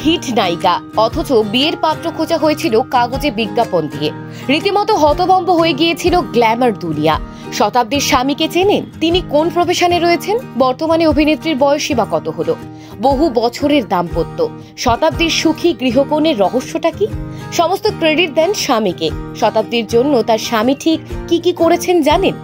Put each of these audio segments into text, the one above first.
Hit নায়িকা, অথচ বিয়ের পাত্র খোঁজা হয়েছিল কাগজে বিজ্ঞাপন দিয়ে। রীতিমতো হতভম্ব হয়ে গিয়েছিল গ্ল্যামার দুনিয়া। শতাব্দীর স্বামীকে চেনেন? তিনি কোন প্রফেশনে রয়েছেন? বর্তমানে অভিনেত্রীর বয়সই বা কত হলো? বহু বছরের দাম্পত্য, শতাব্দীর সুখী গৃহকোণের রহস্যটা কি? সমস্ত ক্রেডিট দেন স্বামীকে। শতাব্দীর জন্য তার স্বামী ঠিক কি করেছেন জানেন?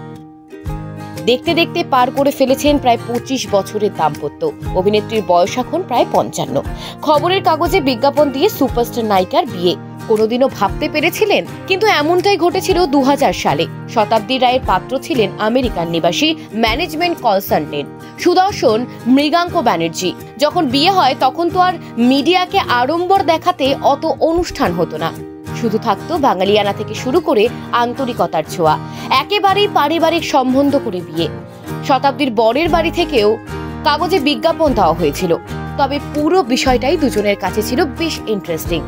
দেখতে দেখতে পার করে ফেলেছেন প্রায় 25 বছরের দাম্পত্য। অভিনেত্রীর বয়স এখন প্রায় 55। খবরের কাগজে বিজ্ঞাপন দিয়ে সুপারস্টার নায়িকার বিয়ে কোনোদিনও ভাবতে পেরেছিলেন? কিন্তু এমনটাই ঘটেছিল 2000 সালে। শতাব্দী রায়ের পাত্র ছিলেন আমেরিকান নিবাসী ম্যানেজমেন্ট কনসালটেন্ট সুদর্শন মৃগাঙ্ক ব্যানার্জি। যখন বিয়ে হয় তখন তো আর মিডিয়াকে আড়ম্বর দেখাতে অত অনুষ্ঠান হতো না, শুধু থাকতো বাঙালিয়ানা থেকে শুরু করে আন্তরিকতার ছোঁয়া। একেবারেই পারিবারিক সম্বন্ধ করে বিয়ে। শতাব্দীর বরের বাড়ি থেকেও কাগজে বিজ্ঞাপন দেওয়া হয়েছিল। তবে পুরো বিষয়টাই দুজনের কাছে ছিল বেশ ইন্টারেস্টিং।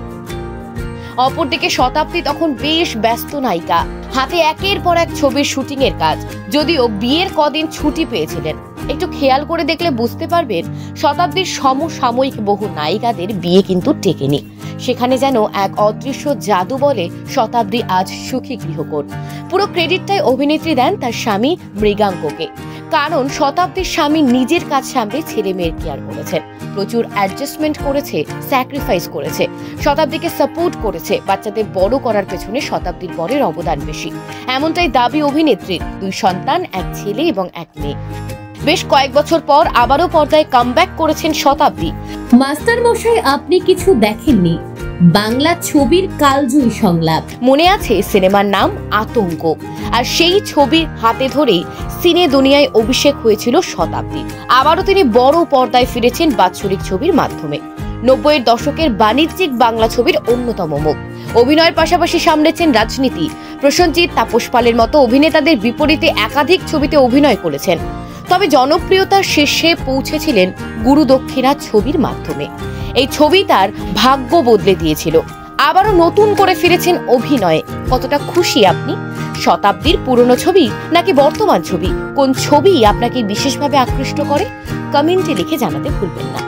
অপরদিকে শতাব্দী তখন বেশ ব্যস্ত নায়িকা, হাতে একের পর এক ছবির শুটিং এর কাজ। যদিও বিয়ের কদিন ছুটি পেয়েছিলেন। একটু খেয়াল করে দেখলে বুঝতে পারবেন শতাব্দীর সমসাময়িক বহু নায়িকাদের বিয়ে কিন্তু টেকেনি। সেখানে যেন এক অদৃশ্য জাদু বলে শতাব্দী আজ সুখী গৃহকোণ। পুরো ক্রেডিটটাই অভিনেত্রী দেন তার স্বামী মৃগাঙ্ককে। কারণ শতাব্দীর স্বামী নিজের কাজ সামলে ছেলে মেয়ের কেয়ার করেছেন, প্রচুর অ্যাডজাস্টমেন্ট করেছে, স্যাক্রিফাইস করেছে, শতাব্দীকে সাপোর্ট করেছে। বাচ্চাদের বড় করার পেছনে শতাব্দীর বরের অবদান বেশি, এমনটাই দাবি অভিনেত্রীর। 2 সন্তান, এক ছেলে এবং এক মেয়ে। বেশ কয়েক বছর পর আবারও পর্দায় কামব্যাক করেছেন শতাব্দী। মাস্টার মশাই, আপনি কিছু দেখেননি? বাংলা ছবির কালজয়ী সংলাপ। মনে আছে সিনেমার নাম আতঙ্ক? আর সেই ছবির হাতে ধরেই সিনে দুনিয়ায় অভিষেক হয়েছিল শতাব্দী। আবারও তিনি বড় পর্দায় ফিরেছেন বাৎসরিক ছবির মাধ্যমে। 90-এর দশকের বাণিজ্যিক বাংলা ছবির অন্যতম মুখ। অভিনয়ের পাশাপাশি সামলেছেন রাজনীতি। প্রসেনজিৎ, তাপস পালের মতো অভিনেতাদের বিপরীতে একাধিক ছবিতে অভিনয় করেছেন। তবে জনপ্রিয়তার শীর্ষে পৌঁছেছিলেন গুরু দক্ষিণা ছবির মাধ্যমে। এই ছবি তার ভাগ্য বদলে দিয়েছিল। আবারও নতুন করে ফিরেছেন অভিনয়ে। কতটা খুশি আপনি? শতাব্দীর পুরনো ছবি নাকি বর্তমান ছবি? কোন ছবি আপনাকে বিশেষভাবে আকৃষ্ট করে? কমেন্টে লিখে জানাতে ভুলবেন না।